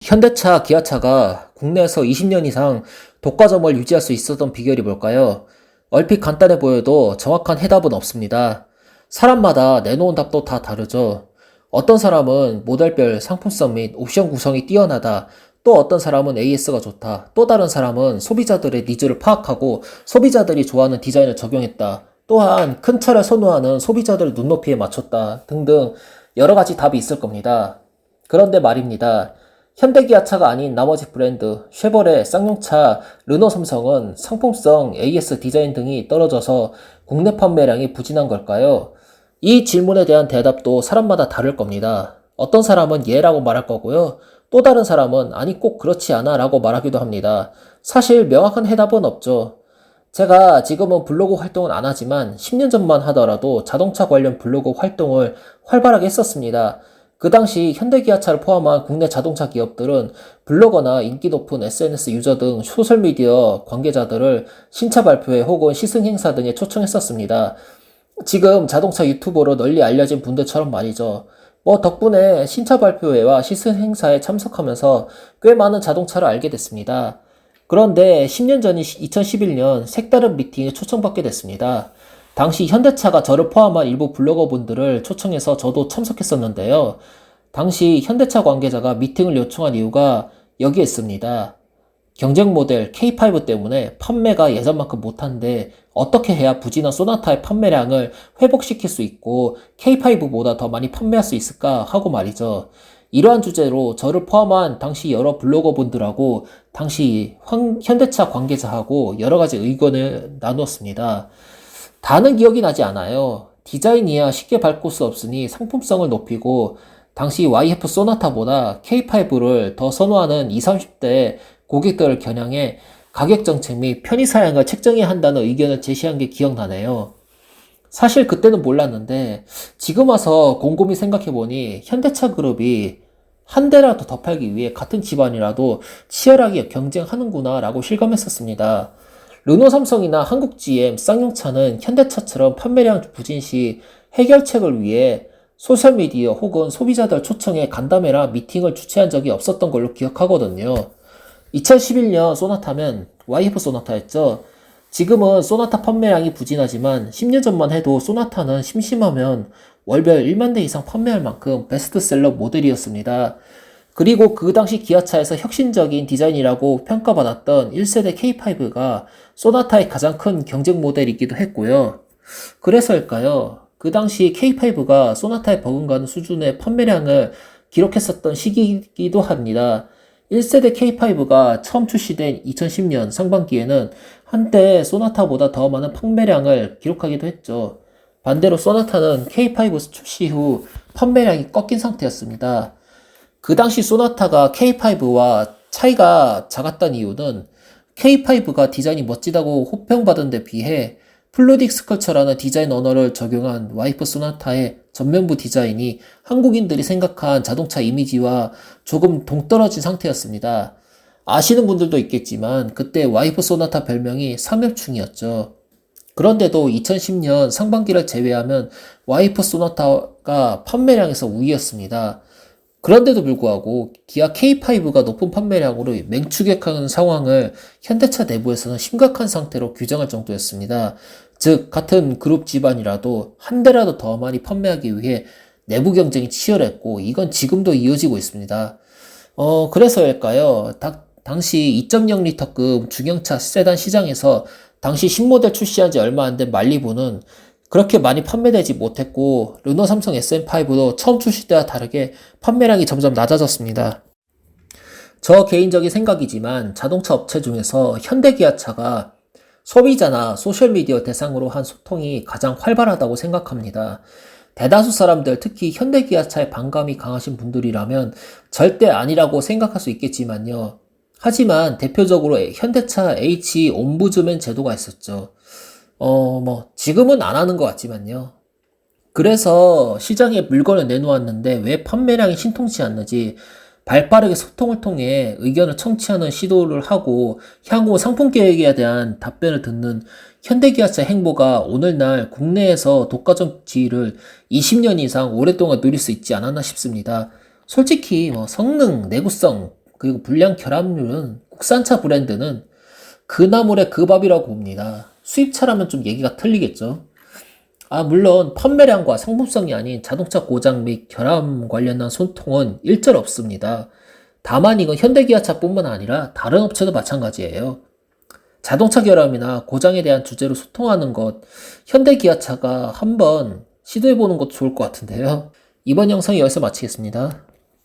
현대차, 기아차가 국내에서 20년 이상 독과점을 유지할 수 있었던 비결이 뭘까요? 얼핏 간단해 보여도 정확한 해답은 없습니다. 사람마다 내놓은 답도 다 다르죠. 어떤 사람은 모델별 상품성 및 옵션 구성이 뛰어나다. 또 어떤 사람은 AS가 좋다. 또 다른 사람은 소비자들의 니즈를 파악하고 소비자들이 좋아하는 디자인을 적용했다. 또한 큰 차를 선호하는 소비자들 눈높이에 맞췄다. 등등 여러 가지 답이 있을 겁니다. 그런데 말입니다. 현대기아차가 아닌 나머지 브랜드, 쉐보레, 쌍용차, 르노, 삼성은 상품성, AS 디자인 등이 떨어져서 국내 판매량이 부진한 걸까요? 이 질문에 대한 대답도 사람마다 다를 겁니다. 어떤 사람은 예라고 말할 거고요. 또 다른 사람은 아니 꼭 그렇지 않아 라고 말하기도 합니다. 사실 명확한 해답은 없죠. 제가 지금은 블로그 활동은 안 하지만 10년 전만 하더라도 자동차 관련 블로그 활동을 활발하게 했었습니다. 그 당시 현대기아차를 포함한 국내 자동차 기업들은 블로거나 인기 높은 SNS 유저 등 소셜미디어 관계자들을 신차 발표회 혹은 시승 행사 등에 초청했었습니다. 지금 자동차 유튜버로 널리 알려진 분들처럼 말이죠. 덕분에 신차 발표회와 시승 행사에 참석하면서 꽤 많은 자동차를 알게 됐습니다. 그런데 10년 전인 2011년 색다른 미팅에 초청받게 됐습니다. 당시 현대차가 저를 포함한 일부 블로거분들을 초청해서 저도 참석했었는데요. 당시 현대차 관계자가 미팅을 요청한 이유가 여기에 있습니다. 경쟁 모델 K5 때문에 판매가 예전만큼 못한데 어떻게 해야 부진한 소나타의 판매량을 회복시킬 수 있고 K5보다 더 많이 판매할 수 있을까 하고 말이죠. 이러한 주제로 저를 포함한 당시 여러 블로거분들하고 당시 현대차 관계자하고 여러 가지 의견을 나누었습니다. 다는 기억이 나지 않아요. 디자인이야 쉽게 바꿀 수 없으니 상품성을 높이고 당시 YF 소나타보다 K5를 더 선호하는 20, 30대 고객들을 겨냥해 가격 정책 및 편의 사양을 책정해야 한다는 의견을 제시한 게 기억나네요. 사실 그때는 몰랐는데 지금 와서 곰곰이 생각해보니 현대차 그룹이 한 대라도 더 팔기 위해 같은 집안이라도 치열하게 경쟁하는구나 라고 실감했었습니다. 르노 삼성이나 한국 GM, 쌍용차는 현대차처럼 판매량 부진 시 해결책을 위해 소셜미디어 혹은 소비자들 초청해 간담회나 미팅을 주최한 적이 없었던 걸로 기억하거든요. 2011년 소나타면 YF 소나타였죠. 지금은 소나타 판매량이 부진하지만 10년 전만 해도 소나타는 심심하면 월별 1만 대 이상 판매할 만큼 베스트셀러 모델이었습니다. 그리고 그 당시 기아차에서 혁신적인 디자인이라고 평가받았던 1세대 K5가 소나타의 가장 큰 경쟁 모델이기도 했고요. 그래서일까요? 그 당시 K5가 소나타에 버금가는 수준의 판매량을 기록했었던 시기이기도 합니다. 1세대 K5가 처음 출시된 2010년 상반기에는 한때 소나타보다 더 많은 판매량을 기록하기도 했죠. 반대로 소나타는 K5 출시 후 판매량이 꺾인 상태였습니다. 그 당시 소나타가 K5와 차이가 작았던 이유는 K5가 디자인이 멋지다고 호평받은 데 비해 플루딕 스컬처라는 디자인 언어를 적용한 와이프 소나타의 전면부 디자인이 한국인들이 생각한 자동차 이미지와 조금 동떨어진 상태였습니다. 아시는 분들도 있겠지만 그때 와이프 소나타 별명이 삼엽충이었죠. 그런데도 2010년 상반기를 제외하면 와이프 소나타가 판매량에서 우위였습니다. 그런데도 불구하고 기아 K5가 높은 판매량으로 맹추격하는 상황을 현대차 내부에서는 심각한 상태로 규정할 정도였습니다. 즉 같은 그룹 집안이라도 한 대라도 더 많이 판매하기 위해 내부 경쟁이 치열했고 이건 지금도 이어지고 있습니다. 그래서일까요? 당시 2.0리터급 중형차 세단 시장에서 당시 신모델 출시한 지 얼마 안 된 말리부는 그렇게 많이 판매되지 못했고 르노 삼성 SM5도 처음 출시 때와 다르게 판매량이 점점 낮아졌습니다. 저 개인적인 생각이지만 자동차 업체 중에서 현대기아차가 소비자나 소셜미디어 대상으로 한 소통이 가장 활발하다고 생각합니다. 대다수 사람들, 특히 현대기아차에 반감이 강하신 분들이라면 절대 아니라고 생각할 수 있겠지만요. 하지만 대표적으로 현대차 H 옴부즈맨 제도가 있었죠. 지금은 안 하는 것 같지만요. 그래서 시장에 물건을 내놓았는데 왜 판매량이 신통치 않는지 발빠르게 소통을 통해 의견을 청취하는 시도를 하고 향후 상품 계획에 대한 답변을 듣는 현대기아차 행보가 오늘날 국내에서 독과점 지위를 20년 이상 오랫동안 누릴 수 있지 않았나 싶습니다. 솔직히 성능, 내구성, 그리고 불량 결함률은 국산차 브랜드는 그 나물의 그 밥이라고 봅니다. 수입차라면 좀 얘기가 틀리겠죠. 물론 판매량과 상품성이 아닌 자동차 고장 및 결함 관련한 소통은 일절 없습니다. 다만 이건 현대기아차뿐만 아니라 다른 업체도 마찬가지예요. 자동차 결함이나 고장에 대한 주제로 소통하는 것, 현대기아차가 한번 시도해보는 것도 좋을 것 같은데요. 이번 영상 여기서 마치겠습니다.